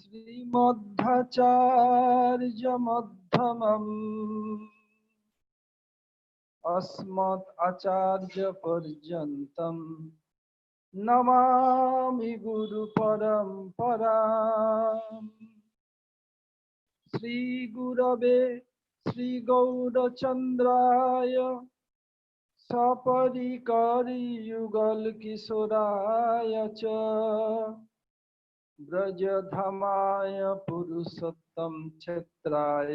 श्रीमध्वाचार्यमध्यमम् अस्मत् आचार्यपर्यन्तम् नमामि गुरुपरम्पराम्। श्रीगुरवे श्रीगौरचन्द्राय सपरिकरि युगलकिशोराय च ब्रजधामाय पुरुषोत्तम क्षेत्राय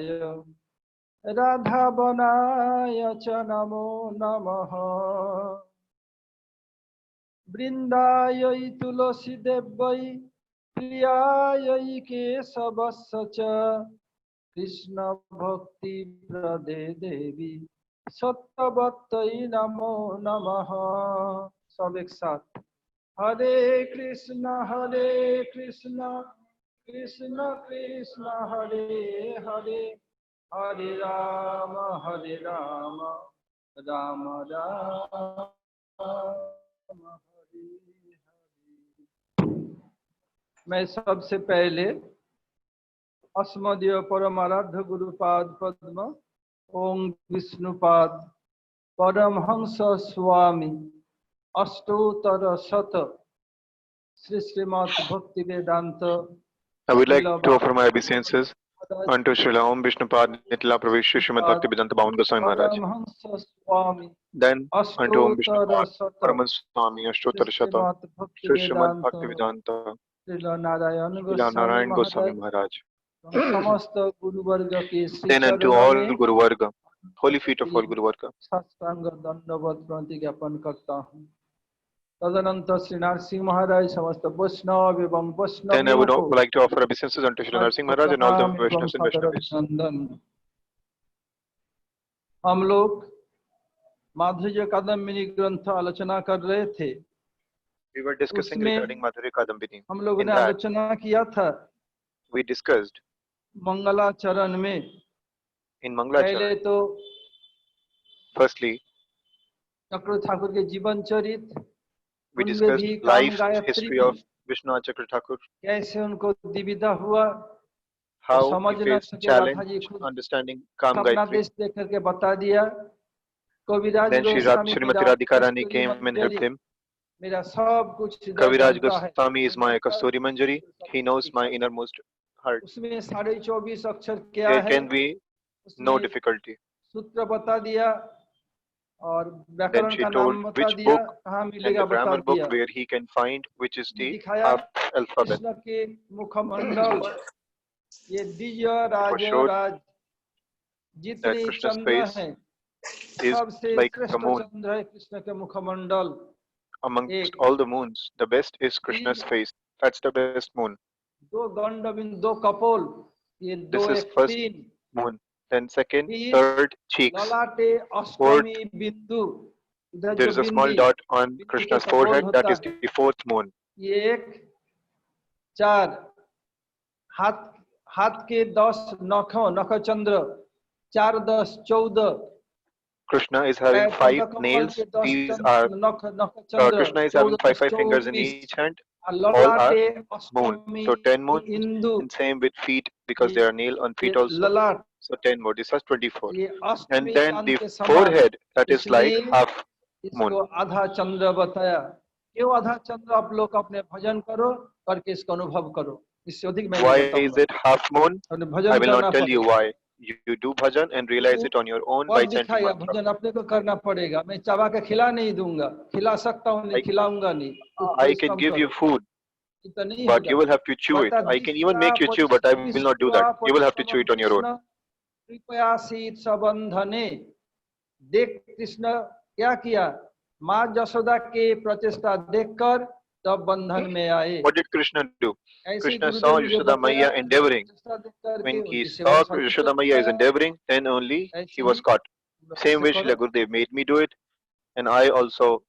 राधावनाय च नमो नमः। वृन्दायै तुलसीदेव्यै प्रियायै केशवस्य च कृष्ण भक्ति प्रदे देवी सत्यवत्यै नमो नमः। सब एक साथ हरे कृष्ण कृष्ण कृष्ण हरे हरे हरे राम राम राम हरे हरे। मैं सबसे पहले अस्मदीय परमाराध्य गुरुपाद पद्म ओम विष्णुपाद परमहंस स्वामी अष्टोत्तर शत श्री श्रीमद् भक्ति वेदांत I would like to offer my obeisances unto Srila Om Vishnupad Nitila Pravesh Srimad Bhaktivedanta Bhavan Goswami Maharaj. Then unto Om Vishnupad Paramahans Swami Ashtottara Shata Sri Srimad Bhaktivedanta Srila Narayan Goswami Maharaj. Then unto all Guru Varga, holy feet of all Guru Varga. तदनंतर श्री नरसिंह महाराज समस्त वैष्णव एवं वैष्णव Then I would like to offer obeisances unto Sri Narasimha Maharaj and all the Vaishnavas and Vaishnavis. हम लोग माधुर्य कादम्बिनी ग्रंथ आलोचना कर रहे थे। We were discussing regarding Madhurya Kadambini. हम लोगों ने आलोचना किया था। We discussed मंगलाचरण में in Mangalacharan. पहले तो firstly चक्र ठाकुर के जीवन चरित, we discussed life history of Vishnu Chakra Thakur, कैसे उनको दिविदा हुआ, how he faced challenge understanding Kam Gayatri. देख करके बता दिया। कविराज Then Srimati Radhika Rani came and helped him. मेरा सब कुछ Kaviraj Goswami is my Kasturi Manjari. He knows my innermost heart. उसमें 24 अक्षर क्या There है, can be no difficulty. सूत्र बता दिया और Then व्याकरण she का नाम told बता which दिया, book कहाँ and मिलेगा the बता grammar book दिया। where he can find which is the दिखाया half alphabet. कृष्ण के मुखमंडल, ये दिव्य राज राज जितने चंद्र हैं सबसे श्रेष्ठ चंद्र है कृष्ण के मुखमंडल। Amongst all the moons, the best is Krishna's face. That's the best moon. दो गंड बिंदु, दो कपोल, ये दो This is एक first तीन, moon. Then second, third, cheeks. ललाटे Fourth, अष्टमी बिंदु, इधर there जो is a small bindi dot on Krishna's forehead. That is the fourth moon. ये एक चार, हाथ के 10 नखों, नखचंद्र 4 10 14। Krishna is having 5 nails. These are Krishna is having 5 fingers in each hand. All are moon. So 10 moon. And same with feet because there are nail on feet also. So 10 more. This has 24. And then the forehead, that is like half moon. आधा चंद्र बताया। क्यों आधा चंद्र? आप लोग अपने भजन करो, करके इसका अनुभव करो। इससे अधिक मैं Why is it half moon? I will not tell you why. You do bhajan and realize it on your own by chanting mantra. भजन अपने को करना पड़ेगा। मैं चबा के खिला नहीं दूंगा, खिला सकता हूँ नहीं, खिलाऊंगा नहीं। I can give you food, but you will have to chew it. I can even make you chew, but I will not do that. You will have to chew it on your own. कृपया शीत संबंधने, देख कृष्ण क्या किया, माँ जसोदा के प्रचेष्टा देखकर तब बंधन में आए। What did Krishna do? Krishna saw Yashoda Maya endeavoring. When he saw Yashoda Maya is endeavoring, then only he was caught. Same way Srila Gurudev made me do it, and I also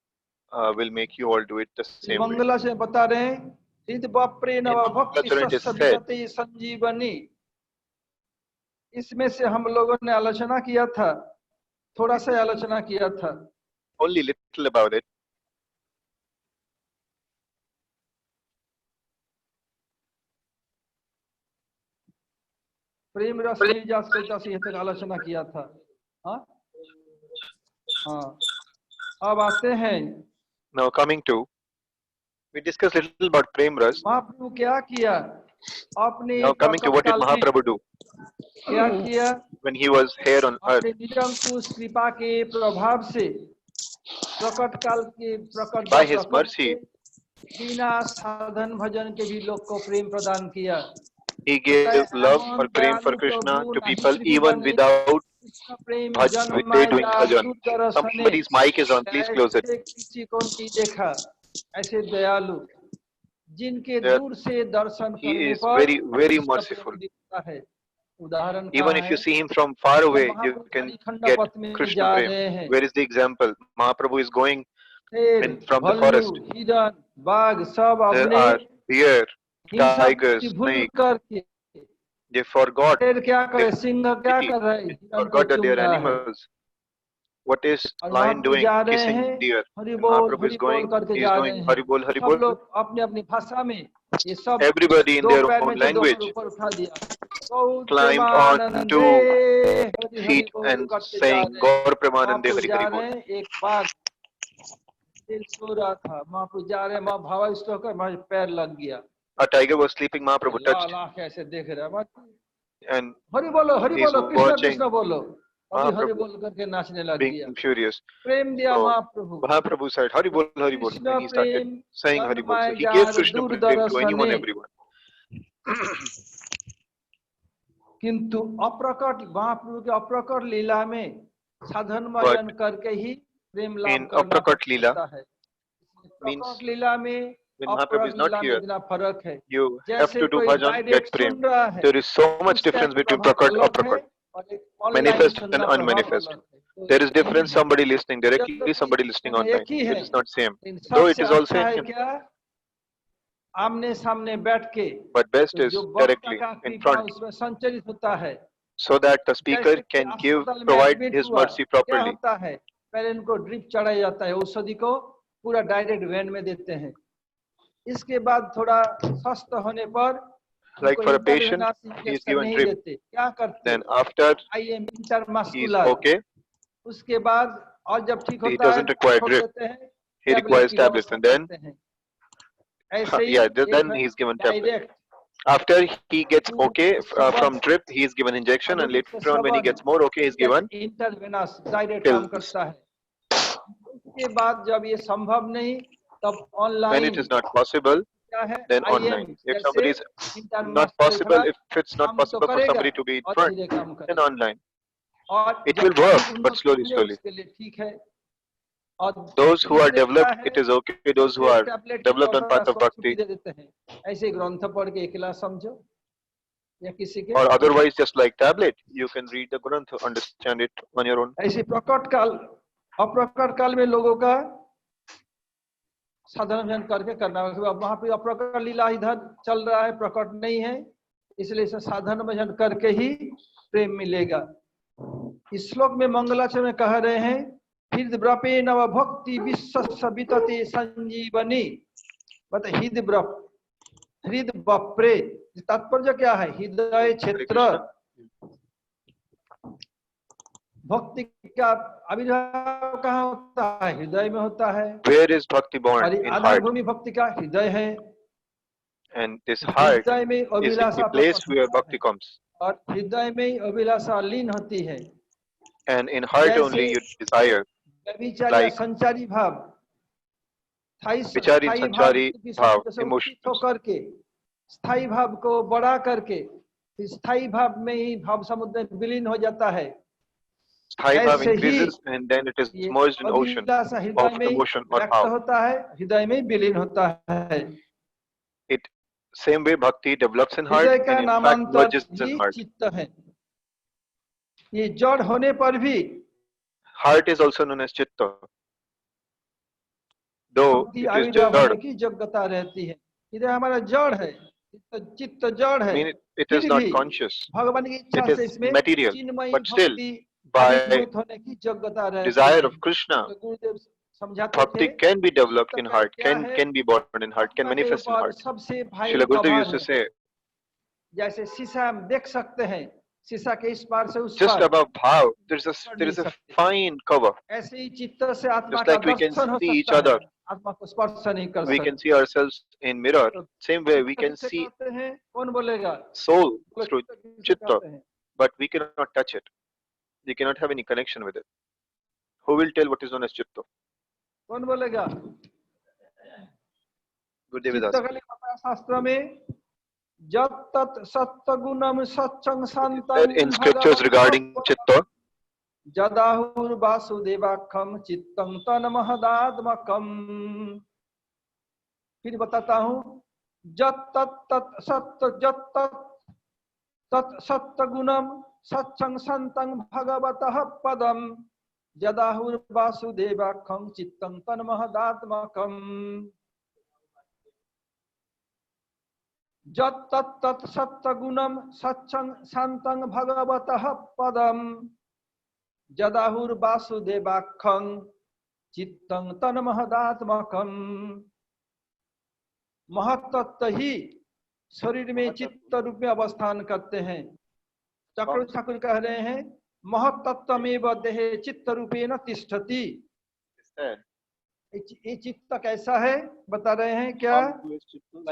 will make you all do it the same way. Mangla से बता रहे हैं, सिद्ध बाप्रे नव भक्ति सत्सवितति संजीवनी। इसमें से हम लोगों ने आलोचना किया था, थोड़ा सा आलोचना किया था। Only little about it. प्रेम रस मिल जा सकता से तक आलोचना किया था। हाँ हाँ, अब आते हैं। Now coming to, we discussed a little about Prem Ras. महाप्रभु क्या किया अपने Now coming to what did प्रकट काल में? Mahaprabhu do क्या किया when he was here on earth? अपने निरंकुश कृपा के प्रभाव से प्रकट काल के प्रकट By his mercy, बिना साधन भजन के भी लोग को प्रेम प्रदान किया। he gave love or prem for Krishna to people even without they doing bhajan. Somebody's mic is on, please close it. किसी को नहीं देखा ऐसे दयालु जिनके दूर से दर्शन He करने is पर very, very उसका merciful. प्रेम दिखता है। उदाहरण Even if you see him from far away, you can get Krishna Prem. Where is the example? Mahaprabhu is going from the forest. हिरण बाघ सब There अपने are deer, tigers, snakes. They forgot. क्या करे सिंह क्या कर रहा है? Forgot that they are animals. What is lion doing? Kissing deer. Mahaprabhu is going. He is doing Haribol, Haribol. लोग अपनी अपनी भाषा में ये सब Everybody in their own language climbed on 2 feet and saying Gaur Premanande Hari Hari Bol. एक बार दिल सो रहा था, महाप्रभु जा रहे हैं, माँ भावाविष्ट होकर मेरे पैर लग गया। A tiger was sleeping. Mahaprabhu touched ऐसे देख रहा and हरि बोलो कृष्ण कृष्ण बोलो, अभी हरि बोल करके नाचने लग गया। being furious. प्रेम दिया महाप्रभु। Mahaprabhu said Hari Bol, Hari Bol, and he started saying Hari Bol. So he gave Krishna Prem to anyone, everyone. किंतु अप्रकट महाप्रभु के अप्रकट लीला में साधन भजन करके ही प्रेम लाभ करना पड़ता है। प्रकट लीला में when Mahaprabhu is not here, फर्क है। you have to do bhajan, get prem. There is so much difference between prakat or prakat, manifest and unmanifest. There is difference. Somebody listening directly, somebody listening online. It is not same. Though it is all same. आमने सामने बैठ के, but best is directly in front, संचरित होता है, so that the speaker can provide his mercy properly. होता है पहले इनको ड्रिप चढ़ाया जाता है, औषधि को पूरा डायरेक्ट वेन में देते हैं। इसके बाद थोड़ा स्वस्थ होने पर like for a patient he is given drip, क्या करते then after he is okay, उसके बाद और जब ठीक होता है he doesn't require drip, he requires tablets, and then then he is given tablets. After he gets okay from drip, he is given injection, and later on when he gets more okay, he is given pills. उसके बाद जब ये संभव नहीं तब online, when it is not possible, then online. If somebody is not possible, if it's not possible for somebody to be in front, then online. It will work, but slowly. Those who are developed, it is okay. Those who are developed on path of bhakti, ऐसे ग्रंथ पढ़ के अकेला समझो या किसी के, or otherwise just like tablet, you can read the Granth, understand it on your own. ऐसे प्रकट काल अप्रकट काल में लोगों का साधन भजन करके करना है। वहां पे अप्रकट लीला इधर चल रहा है, प्रकट नहीं है, इसलिए इसे साधन भजन करके ही प्रेम मिलेगा। इस श्लोक में मंगलाचरण में कह रहे हैं हृदव्रपे नव भक्ति विश्व वितते संजीवनी, मतलब हृदव्रपे तात्पर्य क्या है? हृदय क्षेत्र भक्ति का आविर्भाव कहाँ होता है? हृदय में होता है। Where is bhakti born? In heart. आधारभूमि भक्ति का हृदय है, and this heart is the place where bhakti comes. और हृदय में अभिलाषा लीन होती है, and in heart only you desire, like संचारी भाव, विचारी संचारी भाव, emotions, करके स्थायी भाव को बड़ा करके स्थायी भाव में ही भाव समुद्र में विलीन हो जाता है। स्थायी भाव increases and then it is merged in ocean of emotion or भाव होता है, हृदय में विलीन होता है। It same way bhakti develops in heart and in fact merges in heart. ये जड़ होने पर भी heart is also known as chitta, though it is jad की योग्यता रहती है। इधर हमारा जड़ है, चित्त जड़ है, mean it is not conscious, भगवान की इच्छा से इसमें material, but still by desire of Krishna bhakti can be developed in heart, can be born in heart, can manifest in heart. Srila Gurudev used to say, जैसे शीशा हम देख सकते हैं शीशा के इस पार से उस Just par above bhav, there is a fine cover. ऐसे ही चित्त से आत्मा Just का like we can दर्शन हो see each सकता है, other, आत्मा को स्पर्श नहीं कर we can सकते। see ourselves in mirror. Same way we can किसे see कहते हैं? कौन बोलेगा? soul through किसे chitta, कहते हैं? but we cannot touch it. We cannot have any connection with it. Who will tell what is known as chitta? कौन बोलेगा? Gurudev is चित्त asking. का लिखा शास्त्र में जत तत् सत्तगुणम सच्चंग शांतं There in scriptures regarding chitta, जदाहुर वासुदेवाख्यम चित्तं तन्महदात्मकम। फिर बताता हूँ, जत तत् सत्तगुणम सच्चंग शांतं भगवतः पदम जदाहुर वासुदेवाख्यम चित्तं तन्महदात्मकम। जत तत् सत्तगुणम सच्चंग शांतं भगवतः पदम जदाहुर वासुदेवाख्यं चित्तं तन्महदात्मकम। महत्तत्व ही शरीर में चित्त रूप में अवस्थान करते हैं। चक्र ठाकुर कह रहे हैं महत्तत्वमेव देहे चित्त रूपेण तिष्ठति। ये चित्त कैसा है बता रहे हैं क्या?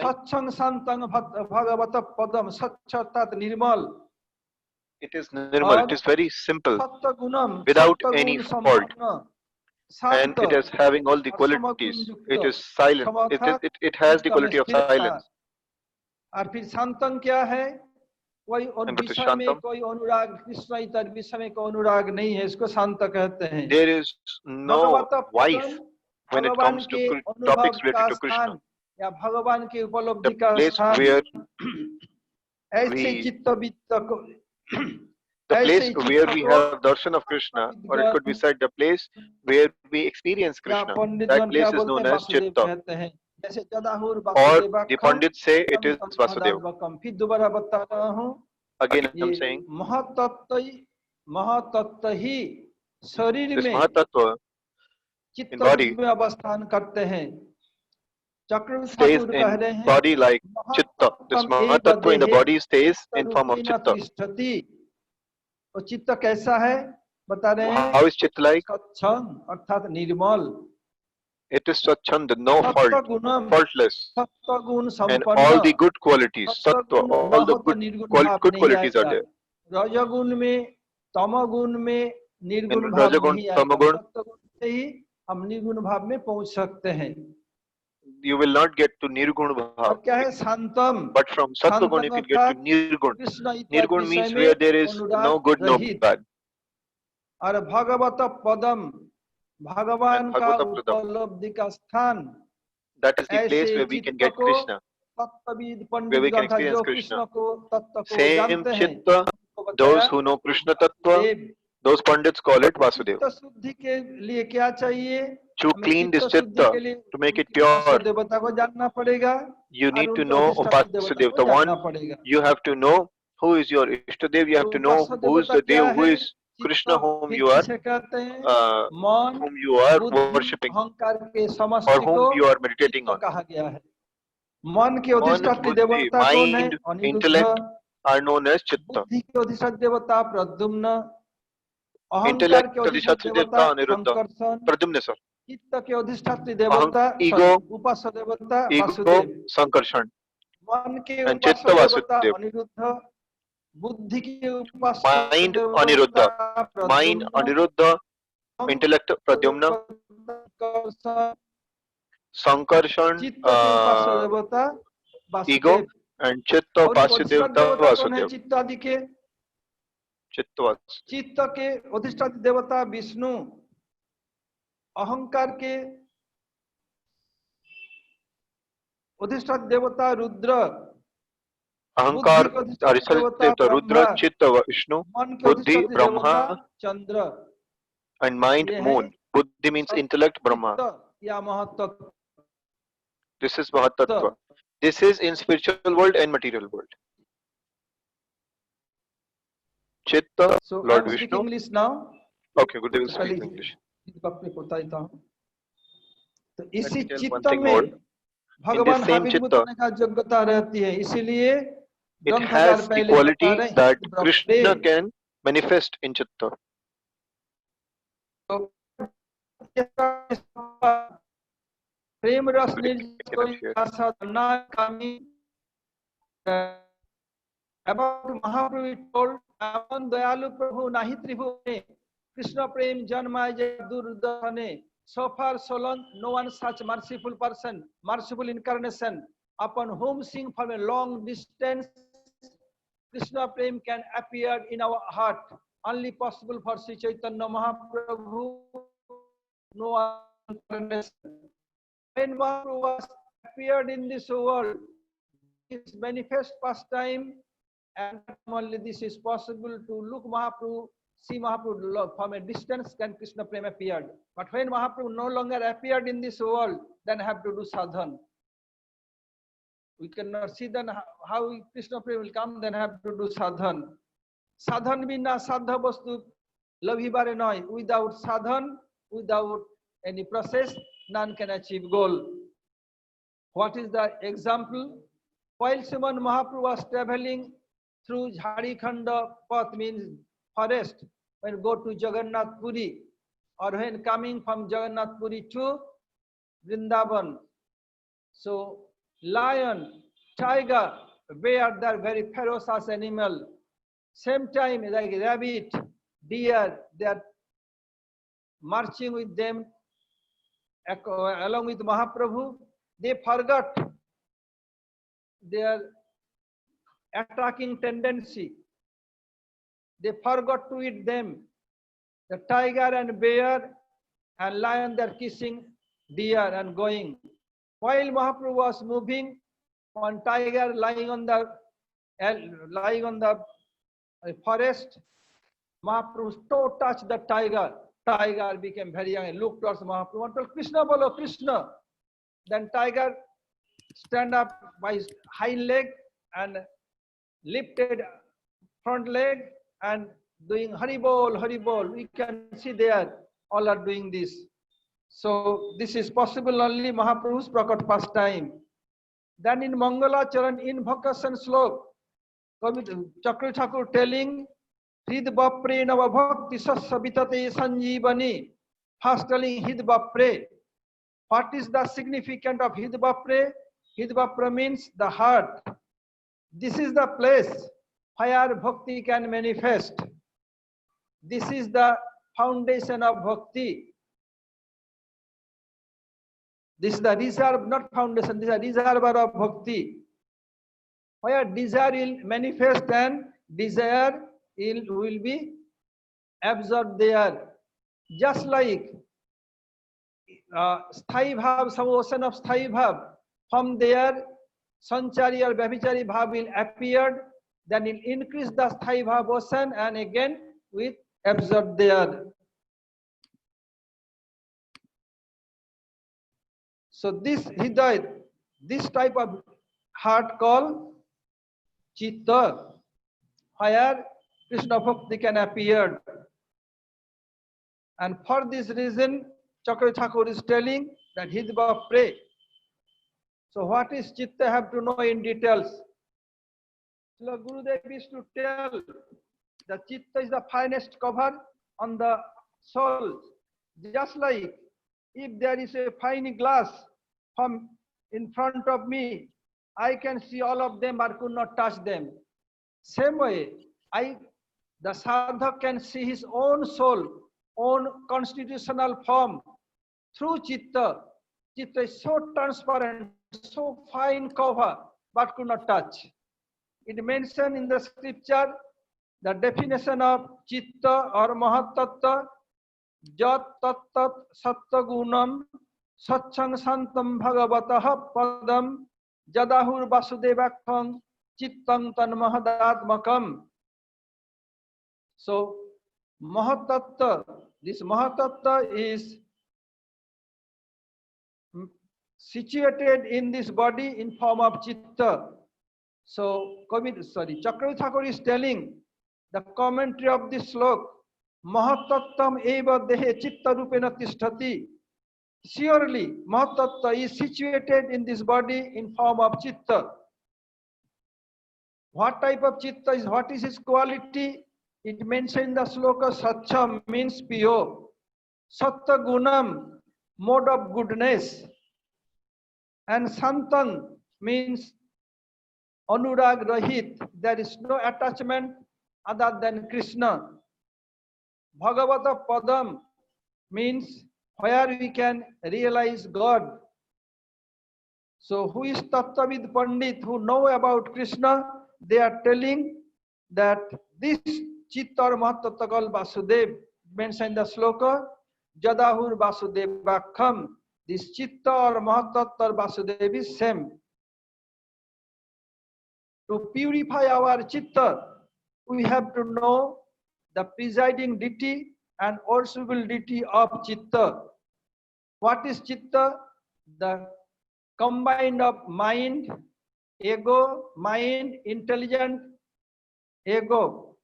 सत्संग शांतं भगवत पदम, सच्च अर्थात निर्मल। it is nirmal, it is very simple, without any fault, and it is having all the qualities. It is silent. It has the quality of silence. और फिर शांतं क्या है? कोई विषय में कोई अनुराग, कृष्ण इतर विषय में कोई अनुराग नहीं है, इसको शांत कहते हैं। There is no wife when it comes to topics related to Krishna. या भगवान के उपलब्धि का स्थान, ऐसे चित्त वित्त को, the place where we have darshan of Krishna, or it could be said the place where we experience Krishna. That place is known as chitta, or the Pandits say it is Vasudeva. फिर दोबारा बता रहा हूँ, again I'm saying महत्तत्व ही शरीर में चित्त में अवस्थान करते हैं। चक्र stays in body like chitta. This mahatattva in the body stays in form of chitta. और चित्त कैसा है बता रहे हैं? How is chitta like? सच्चंग अर्थात निर्मल। It is sachchand, no fault, faultless, and all the good qualities, sattva, all the good qualities are there. रजगुण में, तमगुण में निर्गुण in भाव rajagun, नहीं आएगा। tamagun, सत्वगुण से ही हम निर्गुण भाव में पहुंच सकते हैं। you will not get to nirgun bhav. क्या है? शांतम। But from sattvagun you can get to nirgun. Nirgun means where there is no good, no bad. और भगवत पदम, भगवान का उपलब्धि का स्थान, that is the place where we can get Krishna, where we can experience Krishna. Same chitta, those who know Krishna tattva, those Pandits call it Vasudeva. शुद्धि के लिए क्या चाहिए? To clean this chitta, to make it pure, देवता को जानना पड़ेगा। you need to know Upasyadev, the one. You have to know who is your Ishtadev. You have to know who is the Dev, who is Krishna, whom you are worshipping, or whom you are meditating on. मन के अधिष्ठात्री देवता कौन है? Mind, intellect are known as chitta. बुद्धि के अधिष्ठात्री देवता प्रद्युम्न, Intellect के अधिष्ठात्री देवता अनिरुद्ध, प्रद्युम्न सर. चित्त के अधिष्ठात्री देवता ego, उपास्य देवता ego वासुदेव, संकर्षण, मन के and उपास्य chitta देवता Vasudeva. अनिरुद्ध, बुद्धि के उपास्य Mind देवता Aniruddha, mind Aniruddha, intellect Pradyumna, Sankarshan, चित्त के उपास्य देवता ego, वासुदेव, and chitta और Vasudeva देवता कौन है? Vasudeva. चित्त आदि के, चित्त वास. चित्त के अधिष्ठात्री देवता विष्णु, अहंकार के अधिष्ठात्री देवता रुद्र, अहंकार अधिष्ठात्री देवता रुद्र, चित्त विष्णु, बुद्धि ब्रह्मा, चंद्र, and mind moon. Buddhi means intellect, Brahma. या महत्तत्व। This is Mahatattva. This is in spiritual world and material world. Chitta, So Lord I'm Vishnu. speaking English now. Okay, Gurudev will speak in English. तो इसी Let me tell one चित्त thing में more. भगवान same हाबिबूत चित्त, होने का योग्यता रहती है, इसीलिए it has the quality that Krishna can manifest in Chitta. प्रेम रस not coming about Mahaprabhu told Aman Dayalu Prabhu Nahi Tribhune Krishna Prem Janmai Durdane. So far so long no one such merciful person, merciful incarnation upon whom sing from a long distance Krishna Prem can appear in our heart. Only possible for Sri Chaitanya Mahaprabhu. No one incarnation. When Mahaprabhu was appeared in this world, his manifest pastime, and only this is possible to look Mahaprabhu, see Mahaprabhu from a distance, then Krishna Prem appeared. But when Mahaprabhu no longer appeared in this world, then have to do sadhan. We cannot see then how Krishna Prem will come, then have to do sadhan. Sadhan bina sadha vastu labhibare noy. Without sadhan, without any process, none can achieve goal. What is the example? While Sriman Mahaprabhu was traveling through Jharikhanda path, means forest, when go to Jagannath Puri, or when coming from Jagannath Puri to Vrindavan. So lion, tiger, bear, they are very ferocious animal. Same time like rabbit, deer, they are marching with them along with Mahaprabhu. They forgot their attacking tendency. They forgot to eat them. The tiger and bear and lion, they are kissing deer and going. While Mahaprabhu was moving, one tiger lying on the forest, Mahaprabhu's toe touched the tiger. Tiger became very young and looked towards Mahaprabhu and told, Krishna bolo, Krishna. Then tiger stand up by his hind leg and lifted front leg and doing Haribol, Haribol. We can see there, all are doing this. So this is possible only Mahaprabhu's prakat pastime. Then in Mangala Charan invocation slok, Chakra Thakur telling, Hid Bapre Nava Bhakti Sasabitate Sanjeevani. First telling Hid Bapre. What is the significance of Hid Bapre? Hid Bapre means the heart. This is the place where bhakti can manifest. This is the foundation of bhakti. This is the reserve, not foundation, this is the reservoir of bhakti. Where desire will manifest and desire will be absorbed there. Just like Sthai Bhav, some ocean of Sthai Bhav, from there Sanchari or Vabhichari Bhav will appear, then it will increase the Sthai Bhav ocean and again with absorbed there. So this Hidayat, this type of heart called Chitta, where Krishna Bhakti can appear. And for this reason, Chakra Thakur is telling that Hidba pray. So what is Chitta have to know in details. So Gurudev is to tell that Chitta is the finest cover on the soul. Just like if there is a fine glass from in front of me, I can see all of them but could not touch them. Same way, the sadhak can see his own soul, own constitutional form through Chitta. Chitta is so transparent, so fine cover, but could not touch. It mentioned in the scripture the definition of Chitta or Mahatattva, Jat Tattat Sattagunam Satchang Santam Bhagavatah Padam Jadahur Vasudevakthang Chittang Tan Mahadatmakam. So Mahatattva, this Mahatattva is situated in this body in form of Chitta. So Chakra Thakur is telling the commentary of this slok, Mahatattvam eva dehe chitta rupena tisthati. Surely Mahatattva is situated in this body in form of Chitta. What type of chitta is, what is its quality? It mentioned in the sloka, Satcham means pure. Satta gunam, mode of goodness. And Santan means anurag rahit, there is no attachment other than Krishna. Bhagavata padam means where we can realize God. So who is Tattvavid Pandit, who know about Krishna? They are telling that this Chitta or Mahatattva Vasudev mentioned in the sloka, Jadahur Vasudevakham. This Chitta or Mahatattva Vasudev is same. To purify our Chitta, we have to know the presiding deity and worshipable deity of Chitta. What is Chitta? The combined of mind, ego, mind, intelligent, ego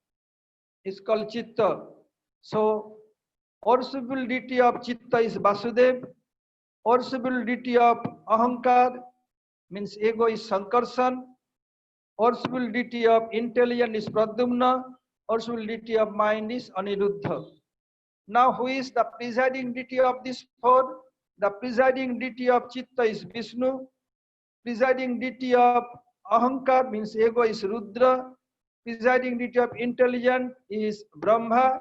is called Chitta. So, worshipable deity of Chitta is Vasudev. Worshipable deity of Ahankar means ego is Sankarsan. Worshipable deity of intelligence is Pradyumna. Worshipable deity of mind is Aniruddha. Now, who is the presiding deity of these four? The presiding deity of Chitta is Vishnu. Presiding deity of Ahankar means ego is Rudra. Presiding deity of intelligence is Brahma.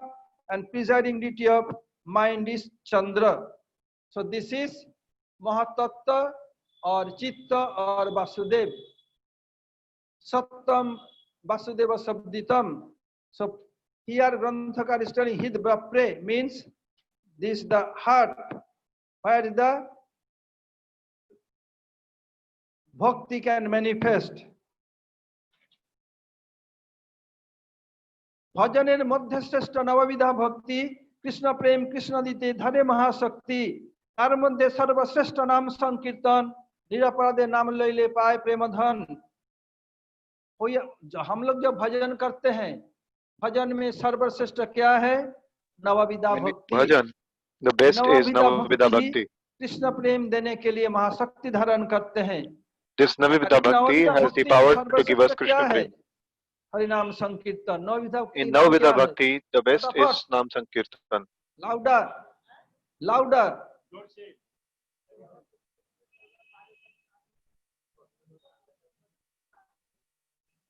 And presiding deity of mind is Chandra. So this is Mahatattva or Chitta or Vasudev. Sattam Vasudeva Sabditam. So here Granthakar is telling Hid Bapre means this is the heart where the bhakti can manifest. Bhajaner Madhya Shrestha Navavidha Bhakti Krishna Prem Krishna Dite Dhare Mahashakti तार मध्य सर्वश्रेष्ठ नाम संकीर्तन निरपराधे नाम ले ले पाए प्रेमधन। हम लोग जब भजन करते हैं, भजन में सर्वश्रेष्ठ क्या है? नवविधा भक्ति। भजन the best is Navavidha Bhakti. Krishna प्रेम देने के लिए महाशक्ति धारण करते हैं। This Navavidha Bhakti has the power to give us Krishna Prem. हरिनाम संकीर्तन। In Navavidha Bhakti, the best is Nam Sankirtan. Louder, louder.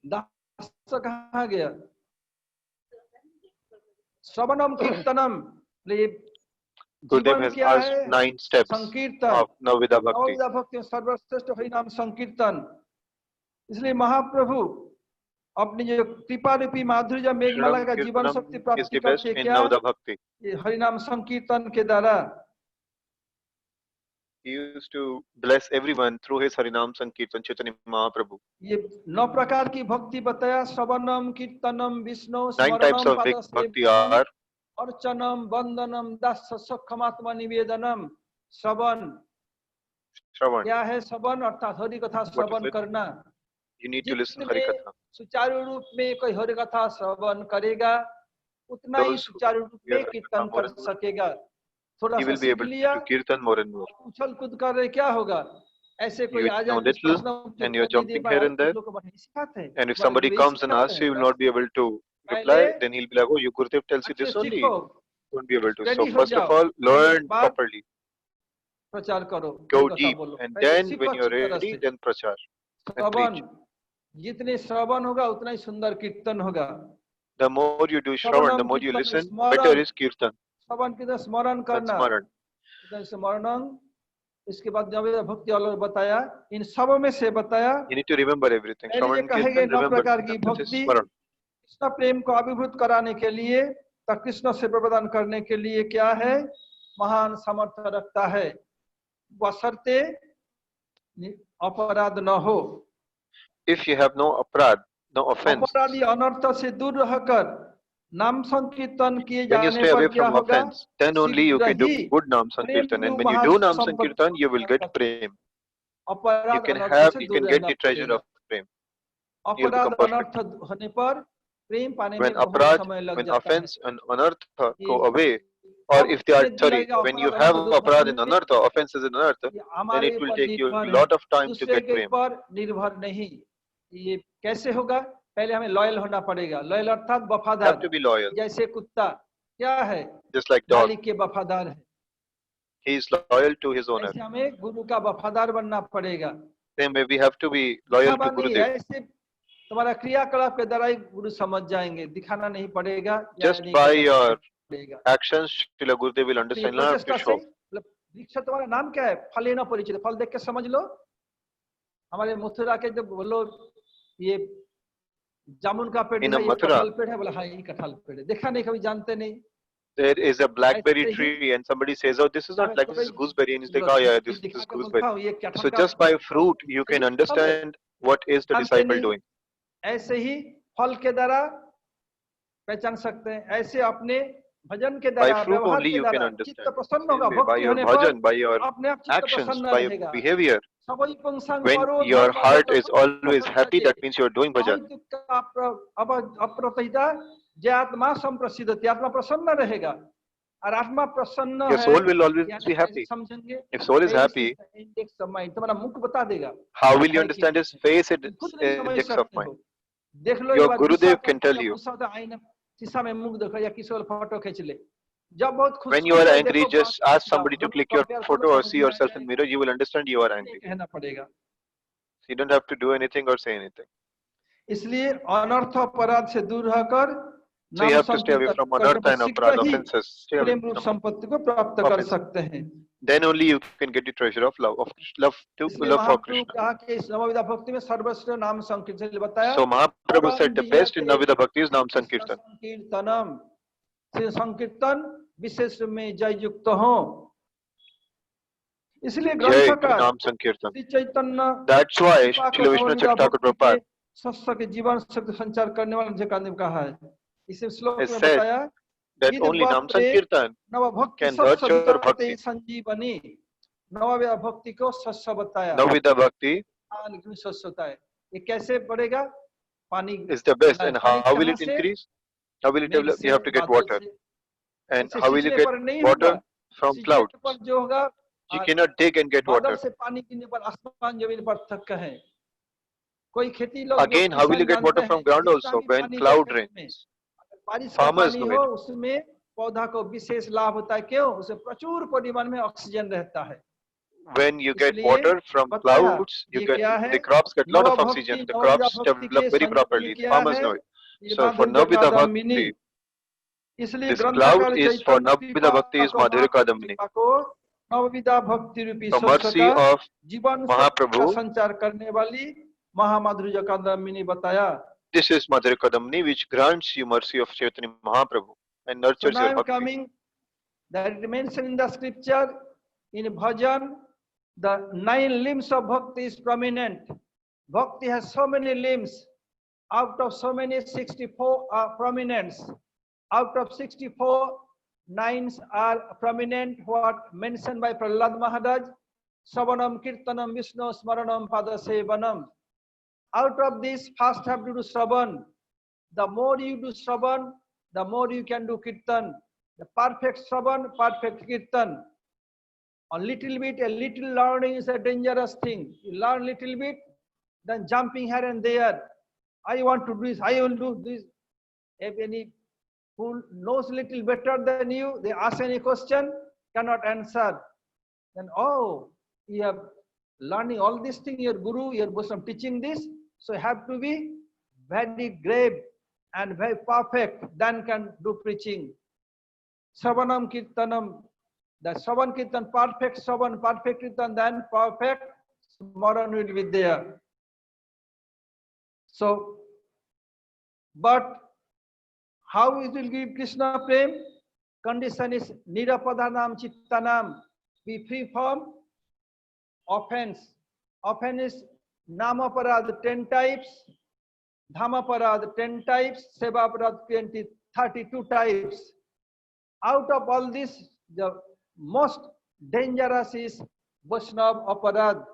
दास कहाँ गया? श्रवणम कीर्तनम। Gurudev has asked 9 steps of Navavidha Bhakti. नवविधा भक्ति सर्वश्रेष्ठ हरिनाम संकीर्तन। इसलिए महाप्रभु अपनी जो कृपा रूपी माधुर्य मेघमाला का जीवन शक्ति प्राप्ति करते क्या? हरिनाम संकीर्तन के द्वारा। He used to bless everyone through his Harinam Sankirtan, Chaitanya Mahaprabhu. ये 9 प्रकार की भक्ति बताया। श्रवणम कीर्तनम Vishnu 9 types of bhakti are अर्चनम वंदनम दास सखमात्मा निवेदनम। श्रवण क्या है? श्रवण अर्थात हरि कथा श्रवण करना। You need to listen Hari Katha. सुचारू रूप में कोई हरि कथा श्रवण करेगा उतना ही सुचारू रूप में कीर्तन कर सकेगा। थोड़ा सा सीख लिया, उछल कूद कर रहे क्या होगा? ऐसे कोई आ जाए and you're jumping here and there, and if somebody comes and asks you, you will not be able to reply, then he'll be like, oh, your Gurudev tells you this only, you won't be able to. So first of all, learn properly, go deep, and then when you're ready, then prachar and preach. जितने श्रवण होगा उतना ही सुंदर कीर्तन होगा। The more you do Shravan, the more you listen, better is Kirtan. श्रवण की तरह स्मरण करना, स्मरण। इसके बाद नवविधा भक्ति अलग बताया, इन सब में से बताया। You need to remember everything. श्रवण कीर्तन, 9 प्रकार की भक्ति कृष्ण प्रेम को अभिभूत कराने के लिए, तब कृष्ण से प्रदान करने के लिए क्या है? महान सामर्थ्य रखता है, बशर्ते अपराध न हो। If you have no aparad, no offense, अपराधी अनर्थ से दूर रहकर नाम संकीर्तन किए when you जाने stay away पर क्या from होगा? offense, then only you can do good Nam Sankirtan, and when you do Nam Sankirtan, you will get prem. You can get the treasure of prem. अपराध अनर्थ होने पर प्रेम पाने में When बहुत aparad, समय लग when जाता है। offense and anartha go away, or if they are sorry, when you have aparad and anartha, offenses and anartha, then it will take you a lot of time to get prem. पर निर्भर नहीं। ये कैसे होगा? पहले हमें loyal होना पड़ेगा। लॉयल अर्थात have वफादार, to be loyal. जैसे कुत्ता क्या है, Just like dog, मालिक के वफादार है, he is loyal to his owner. ऐसे हमें गुरु का वफादार बनना पड़ेगा। Same way we have to be loyal to Gurudev. ऐसे तुम्हारा क्रियाकलाप के द्वारा ही गुरु समझ जाएंगे, दिखाना नहीं पड़ेगा। Just by your actions, Srila Gurudev will understand. You don't have to show. वृक्ष तुम्हारा नाम क्या है? फल न परिचित, फल देख के समझ लो। हमारे मथुरा के जब बोलो ये जामुन का पेड़ है, ये कटहल पेड़ है, बोला हाँ ये कटहल पेड़ है, देखा नहीं कभी, जानते नहीं। There is a blackberry tree and somebody says, oh, this is not like, this is gooseberry, and he's like, oh yeah, this is gooseberry. So just by fruit you can understand what is the disciple doing. ऐसे ही फल के द्वारा पहचान सकते हैं, ऐसे अपने भजन के द्वारा, व्यवहार के द्वारा चित्त प्रसन्न होगा। By your bhajan, by your actions, by your behavior. When your heart is always happy, that means you are doing bhajan. जे आत्मा संप्रसिद्धति, आत्मा प्रसन्न रहेगा और आत्मा प्रसन्न है, your soul will always be happy. समझेंगे, if soul is happy, तुम्हारा मुख बता देगा। how will you understand his face? It index of mind. देख लो, your Gurudev can tell you. शीशा में मुख देखो या किसी और फोटो खींच ले। जब बहुत खुश, when you are angry, just ask somebody to click your photo or see yourself in mirror. You will understand you are angry. कहना पड़ेगा, you don't have to do anything or say anything. इसलिए अनर्थ अपराध से दूर रहकर, so you have to stay away from anartha and aparadha offenses. प्रेम रूप संपत्ति को प्राप्त कर सकते हैं। then only you can get the treasure of love for Krishna. कहा कि इस नवविधा भक्ति में सर्वश्रेष्ठ नाम संकीर्तन बताया। so Mahaprabhu said the best in Navida Bhakti is Naam Sankirtan. संकीर्तनम, संकीर्तन विशेष में जय युक्त हो, इसलिए ग्रंथकार नाम संकीर्तन। Shri Chaitanya, that's why Srila Vishnu Thakur Prabhupada सत्य के जीवन शक्ति संचार करने वाला जगह ने कहा है। इसे श्लोक में said बताया that only Naam Sankirtan can nurture bhakti. संजीवनी, नवविधा भक्ति को सत्य बताया। Navida Bhakti सत्य होता है, ये कैसे बढ़ेगा? पानी is the best, and how will it increase? How will it develop? You have to get water, and how will you get water? From clouds. जो होगा, you cannot dig and get water. से पानी गिरने पर आसमान जमीन पर तक है। कोई खेती लोग again, how will you get water from ground also when cloud rains? Farmers know it. उसमें पौधा को विशेष लाभ होता है, क्यों? उसे प्रचुर परिमाण में ऑक्सीजन रहता है। when you get water from clouds, you get the crops get lot of oxygen. The crops develop very properly. Farmers know it. So for Navida Bhakti, this cloud is for Navida Bhakti is Madhurya Kadamini. नवविधा भक्ति रूपी the mercy of जीवन Mahaprabhu, संचार करने वाली महामाधुर्य कादम्बिनी बताया। this is Madhurya Kadamini which grants you mercy of Chaitanya Mahaprabhu and nurtures your bhakti. Coming, that it mentioned in the scripture in bhajan, the 9 limbs of bhakti is prominent. Bhakti has so many limbs. Out of so many, 64 are prominent. Out of 64, 9 are prominent. What mentioned by Prahlad Maharaj? Savanam Kirtanam Vishnu Smaranam Padasevanam. Out of this, first have to do Shravan. The more you do Shravan, the more you can do Kirtan. The perfect Shravan, perfect Kirtan. A little bit, a little learning is a dangerous thing. You learn little bit, then jumping here and there. I want to do this, I will do this. If any who knows little better than you, they ask any question, cannot answer. Then, oh, you have learning all these things, your guru, your Vaishnava teaching this, so you have to be very grave and very perfect, then can do preaching. Savanam Kirtanam, the Savan Kirtan, perfect Savan, perfect Kirtan, then perfect Smaran will be there. So, but how it will give Krishna Prem? Condition is Nirapadhanam Chittanam, be free from offense. Offense is Namaparad 10 types, Dhamaparad 10 types, Sevaparad 32 types. Out of all this, the most dangerous is Vaishnava Aparad.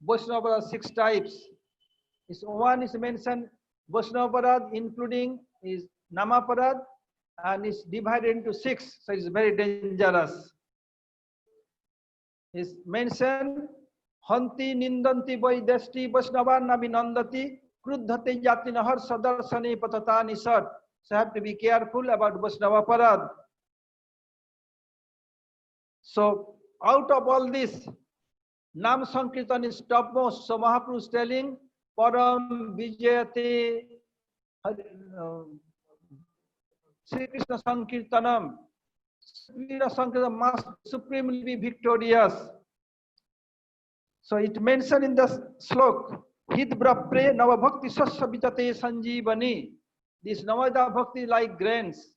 Vaishnava Aparad 6 types. One is mentioned Vaishnava Aparad, including is Namaparad, and is divided into 6, so it's very dangerous. Is mentioned Hanti Nindanti Vaidasti Vaishnava Navinandati Kruddhate yatina har sadarsane patata nisat. So have to be careful about Vaishnava Parad. So out of all this, Nam Sankirtan is topmost. So Mahaprabhu is telling, Param Vijayate Sri Krishna Sankirtanam. Sri Krishna Sankirtanam must supremely be victorious. So it mentioned in the slok, Hid Brapre Navabhakti Sasya Vitate Sanjeevani. This Navada Bhakti like grains.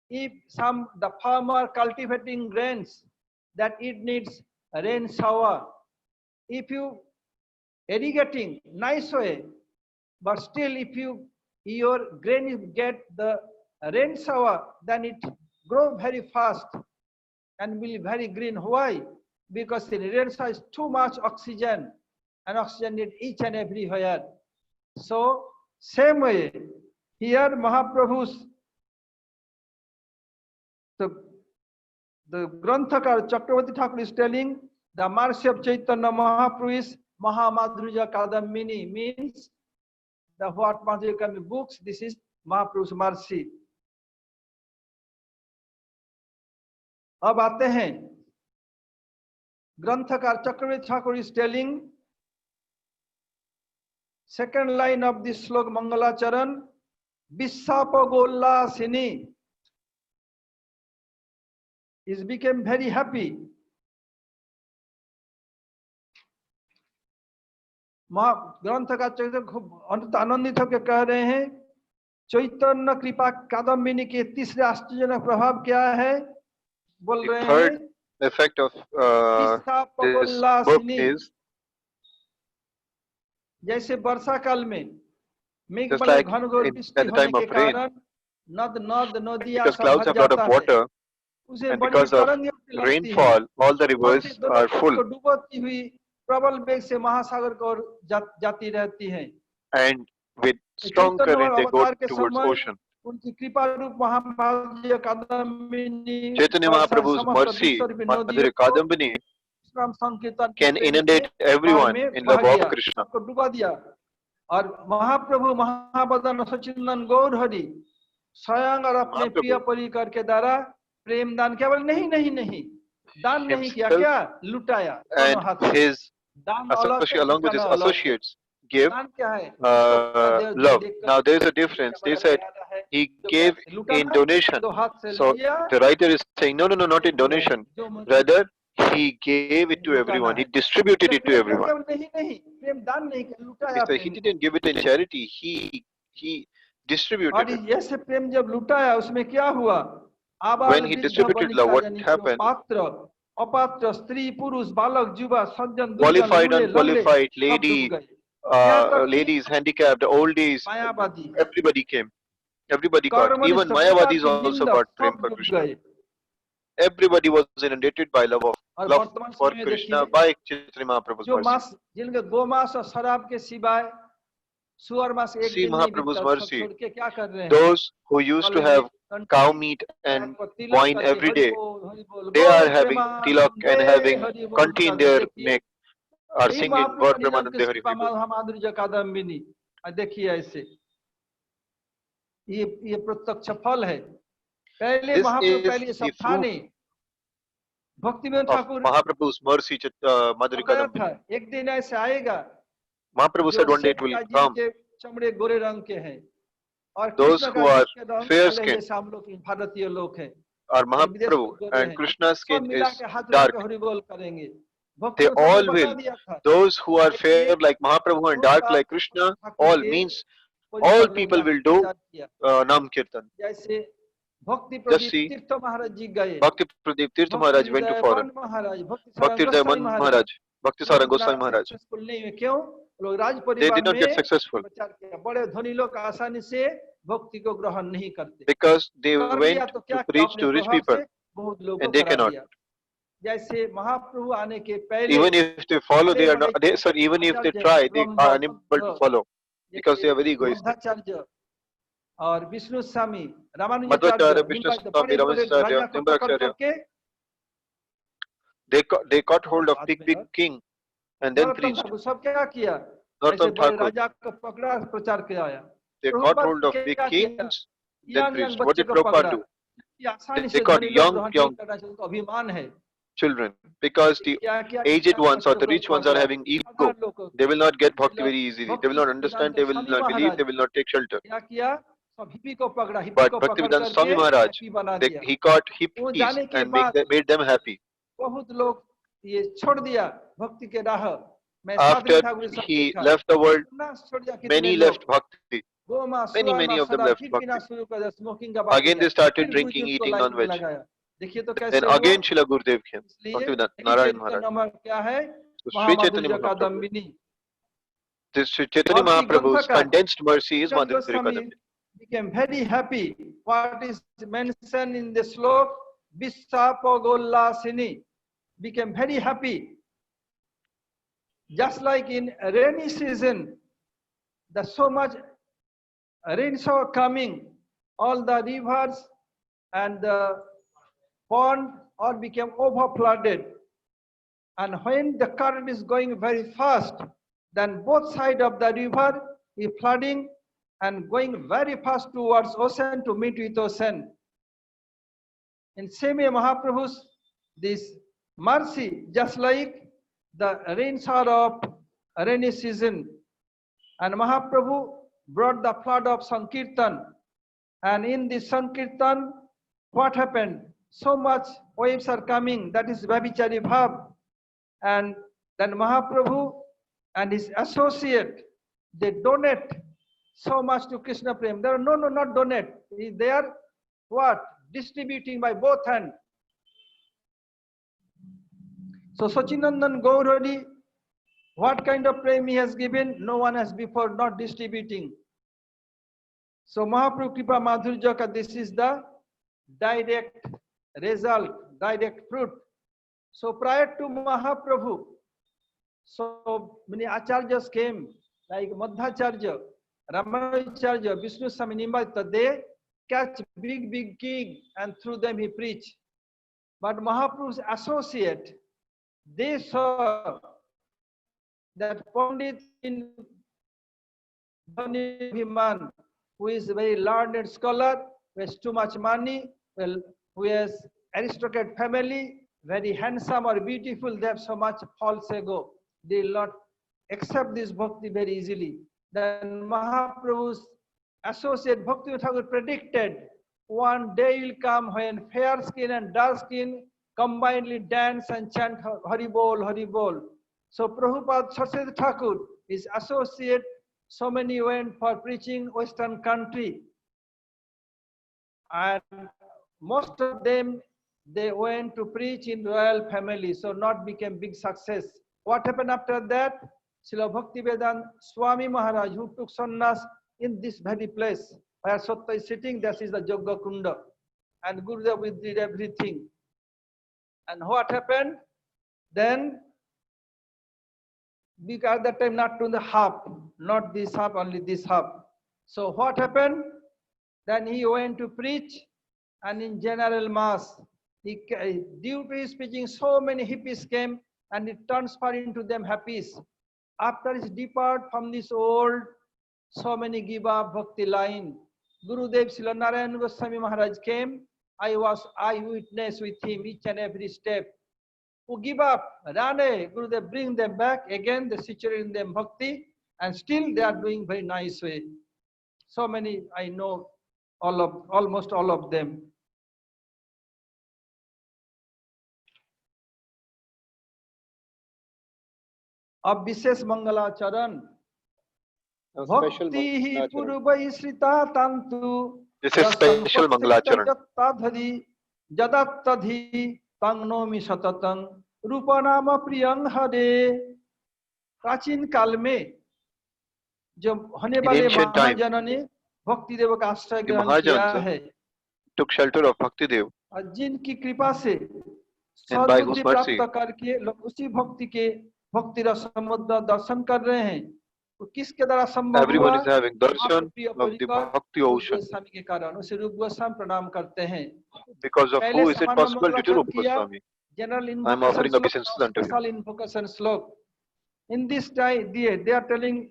If the farmer cultivating grains, that it needs a rain shower. If you irrigating nice way, but still if your grain get the rain shower, then it grow very fast and will be very green. Why? Because the rain shower is too much oxygen, and oxygen need each and everywhere. So same way, here Mahaprabhu's the Granthakar Chakravarti Thakur is telling the mercy of Chaitanya Mahaprabhu is Mahamadhurya Kadambini, means the what Madhurya Kadambini books, this is Mahaprabhu's mercy. अब आते हैं ग्रंथकार चक्रवर्ती Thakur is telling second line of this slok Mangalacharan, Vissapagollasini is became very happy. ग्रंथकार चक्रवर्ती खूब आनंदित होकर कह रहे हैं चैतन्य कृपा कादम्बिनी के तीसरे आश्चर्यजनक प्रभाव क्या है बोल रहे हैं. Third effect of this book is जैसे वर्षा काल में मेघ just बने like घनघोर वृष्टि होने के कारण नद नदियां सब भर जाता है, उसे बड़ी तरंगें लगती हैं, all the rivers are full, डूबती हुई प्रबल वेग से महासागर को जाती रहती हैं, and with strong current they go towards ocean. उनकी कृपा रूप महाभाग्य Kadambini Chaitanya Mahaprabhu's mercy, Madhurya Kadambini, can inundate everyone in love of Krishna. को डुबा दिया. और महाप्रभु महाबदन सचिंदन गौर हरि स्वयं और अपने प्रिय परिकर के द्वारा प्रेम दान केवल नहीं नहीं नहीं दान नहीं किया, क्या लुटाया, and his along with his associates give love. Now there is a difference. They said he gave in donation. So the writer is saying no, not in donation. Rather he gave it to everyone. He distributed it to everyone. He didn't give it in charity. He distributed it. ऐसे प्रेम जब लुटाया उसमें क्या हुआ? When he distributed love, what happened? अपात्र स्त्री पुरुष बालक युवा सज्जन qualified, unqualified, ladies, handicapped, oldies, everybody came. Everybody got. Even Mayavadis also got prem for Krishna. Everybody was inundated by love for Krishna by Chaitanya Mahaprabhu's mercy. जिनके गो मास और शराब के सिवाय सुअर मास एक दिन Mahaprabhu's mercy. Those who used to have cow meat and wine every day, they are having tilak and having kanti in their neck, are singing God Brahmananda Hari Kadambini. देखिए ऐसे ये प्रत्यक्ष फल है. पहले महाप्रभु पहले सब था नहीं, Bhaktivedanta Thakur Mahaprabhu's mercy, Madhurya Kadambini. एक दिन ऐसे आएगा. Mahaprabhu said one day it will come. चमड़े गोरे रंग के हैं और those who are fair skinned हम लोग भारतीय लोग हैं are Mahaprabhu and Krishna's skin is dark. They all will. Those who are fair like Mahaprabhu and dark like Krishna, all means all people will do Nam Kirtan. Just see, Bhakti Pradeep Tirtha Maharaj went to foreign. Bhakti Dayaman Maharaj, Bhakti Sarang Goswami Maharaj. They did not get successful because they went to preach to rich people and they cannot. Even if they follow, they are not. Even if they try, they are unable to follow because they are very egoistic. और विष्णु स्वामी Madhvacharya, Vishnu Swami, Ramanacharya, Timbarakacharya, they got hold of big king and then preached. सब क्या किया? Northam Thakur. राजा को पकड़ा प्रचार किया आया. They got hold of big kings, then preached. What did Prabhupada do? They got young अभिमान है. Children, because the aged ones or the rich ones are having ego. They will not get bhakti very easily. They will not understand. They will not believe. They will not take shelter. But Bhaktivedanta Swami Maharaj, he caught hippies and made them happy. After he left the world, many left bhakti. Many of them left bhakti. Again they started drinking, eating non-veg. Then again Srila Gurudev came. Bhaktivedanta Narayan Maharaj. So Sri Chaitanya Mahaprabhu. This Sri Chaitanya Mahaprabhu's condensed mercy is Madhurya Kadambi. Became very happy. What is mentioned in the slok, Vissapagollasini, became very happy. Just like in rainy season, there's so much rains are coming, all the rivers and the pond all became over flooded. And when the current is going very fast, then both sides of the river is flooding and going very fast towards ocean to meet with ocean. In same way, Mahaprabhu's this mercy, just like the rain shower of rainy season, and Mahaprabhu brought the flood of Sankirtan, and in this Sankirtan, what happened? So much waves are coming, that is Vabhichari Bhav, and then Mahaprabhu and his associate, they donate so much to Krishna Prem. They are not donate. They are what? Distributing by both hands. So Sachinandan Gaurari, what kind of prem he has given? No one has before, not distributing. So Mahaprabhu Kripa Madhurya ka, this is the direct result, direct fruit. So prior to Mahaprabhu, so many acharyas came, like Madhacharya, Ramanujacharya, Vishnu Swami Nimbarita, they catch big king and through them he preach. But Mahaprabhu's associate, they saw that Pandit in Bhiman, who is a very learned scholar, who has too much money, well, who has aristocrat family, very handsome or beautiful, they have so much false ego. They will not accept this bhakti very easily. Then Mahaprabhu's associate Bhakti Thakur predicted one day will come when fair skin and dark skin combinedly dance and chant Hari Bol, Hari Bol. So Prabhupada Saraswati Thakur, his associate, so many went for preaching Western country. And most of them, they went to preach in royal family, so not became big success. What happened after that? Srila Bhaktivedanta Swami Maharaj, who took sannyas in this very place, where Satta is sitting, that is the Yoga Kunda. And Gurudev did everything. And what happened? Then, because at that time not to the half, not this half, only this half. So what happened? Then he went to preach, and in general mass, due to his preaching, so many hippies came, and it transferred into them happies. After his depart from this old, so many give up bhakti line. Gurudev Srila Narayan Goswami Maharaj came. I was eyewitness with him each and every step. Who give up, Rane, Gurudev bring them back again, they situate in them bhakti, and still they are doing very nice way. So many I know, almost all of them. अब विशेष मंगलाचरण भक्ति ही पूर्वै श्रिता तंतु This is special Mangalacharan. जदत्तधि तंगनोमि सततं रूपनाम प्रियं हरे. प्राचीन काल में जब होने वाले महाजनों ने भक्ति देव का आश्रय ग्रहण किया है, took shelter of Bhakti Dev, जिनकी कृपा से and by whose mercy प्राप्त करके लोग उसी भक्ति के भक्ति रस समुद्र दर्शन कर रहे हैं. तो किसके द्वारा संभव हुआ? everyone is having darshan of the Bhakti ocean. Goswami के कारण उसे रूप गोस्वामी प्रणाम करते हैं. Because of who is it possible? Due to Rupa Goswami. General I am offering obeisance unto him. invocation श्लोक In this time, they are telling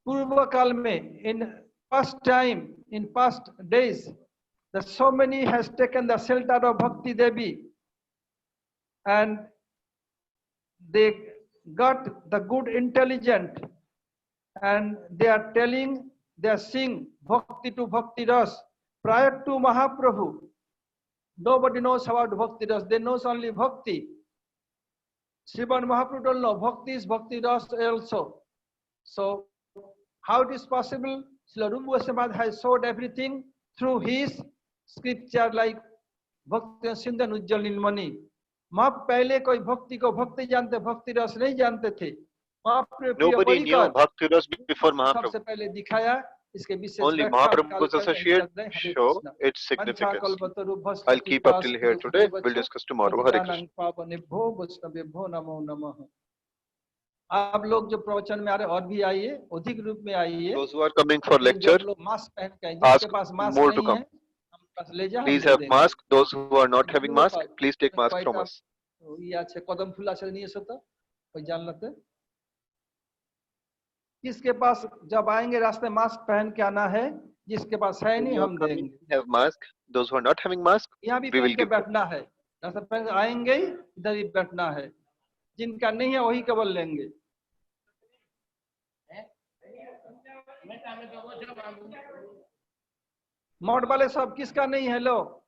Purva Kal mein, in past time, in past days, that so many has taken the shelter of Bhakti Devi and they got the good intelligence and they are telling, they are sing Bhakti to Bhakti Ras. Prior to Mahaprabhu, nobody knows about Bhakti Ras, they know only Bhakti. Sriman Mahaprabhu don't know, Bhakti is Bhakti Ras also. So, how it is possible? Srila Rupa Goswami has showed everything through his scripture like Bhakti Sindhan Ujjal Nilmani. माँ पहले कोई भक्ति को भक्ति जानते, भक्ति रस नहीं जानते थे. Nobody knew Bhakti Ras before Mahaprabhu. सबसे पहले दिखाया इसके विशेष Only Mahaprabhu's associate show its significance. I'll keep up till here today. We'll discuss tomorrow. Hare Krishna. आप लोग जो प्रवचन में आ रहे और भी आइए, अधिक रूप में आइए. Those who are coming for lecture, ask more to come. Please have mask. Those who are not having mask, please take mask from us. ये अच्छे कदम फूला से नहीं सोता, कोई जान लेते. किसके पास जब आएंगे रास्ते मास्क पहन के आना है, जिसके पास है नहीं हम देंगे. Have mask. Those who are not having mask, यहाँ भी पहन के बैठना है. रास्ते पहन आएंगे इधर ही बैठना है. जिनका नहीं है वही केवल लेंगे. मॉड वाले सब किसका नहीं है लो?